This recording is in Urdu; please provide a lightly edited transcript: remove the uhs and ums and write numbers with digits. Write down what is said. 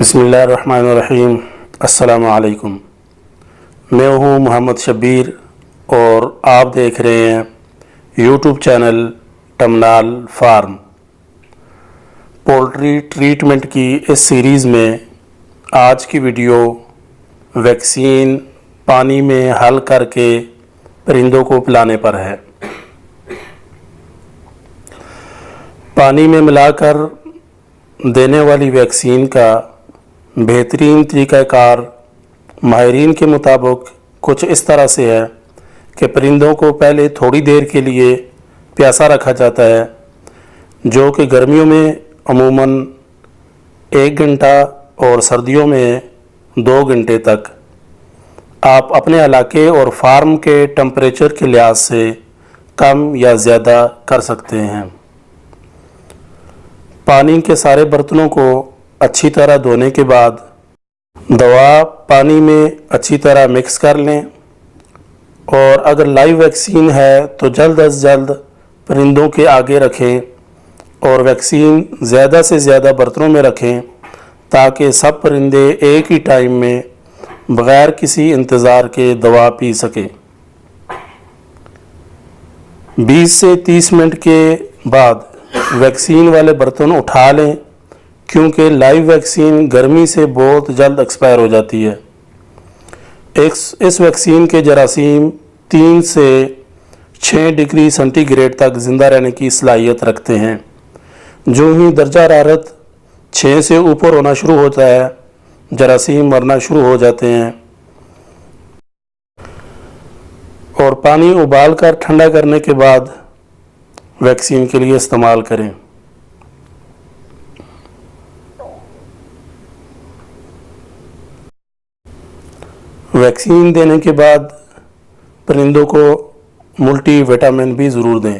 بسم اللہ الرحمن الرحیم۔ السلام علیکم۔ میں ہوں محمد شبیر اور آپ دیکھ رہے ہیں یوٹیوب چینل ٹمنال فارم۔ پولٹری ٹریٹمنٹ کی اس سیریز میں آج کی ویڈیو ویکسین پانی میں حل کر کے پرندوں کو پلانے پر ہے۔ پانی میں ملا کر دینے والی ویکسین کا بہترین طریقہ کار ماہرین کے مطابق کچھ اس طرح سے ہے کہ پرندوں کو پہلے تھوڑی دیر کے لیے پیاسا رکھا جاتا ہے، جو کہ گرمیوں میں عموماً 1 گھنٹہ اور سردیوں میں 2 گھنٹے تک آپ اپنے علاقے اور فارم کے ٹمپریچر کے لحاظ سے کم یا زیادہ کر سکتے ہیں۔ پانی کے سارے برتنوں کو اچھی طرح دھونے کے بعد دوا پانی میں اچھی طرح مکس کر لیں، اور اگر لائیو ویکسین ہے تو جلد از جلد پرندوں کے آگے رکھیں اور ویکسین زیادہ سے زیادہ برتنوں میں رکھیں تاکہ سب پرندے ایک ہی ٹائم میں بغیر کسی انتظار کے دوا پی سکیں۔ 20 سے 30 منٹ کے بعد ویکسین والے برتن اٹھا لیں، کیونکہ لائیو ویکسین گرمی سے بہت جلد ایکسپائر ہو جاتی ہے۔ اس ویکسین کے جراثیم 3 سے 6 ڈگری سینٹی گریڈ تک زندہ رہنے کی صلاحیت رکھتے ہیں۔ جو ہی درجہ حرارت 6 سے اوپر ہونا شروع ہوتا ہے، جراثیم مرنا شروع ہو جاتے ہیں۔ اور پانی ابال کر ٹھنڈا کرنے کے بعد ویکسین کے لیے استعمال کریں۔ ویکسین دینے کے بعد پرندوں کو ملٹی وٹامن بھی ضرور دیں۔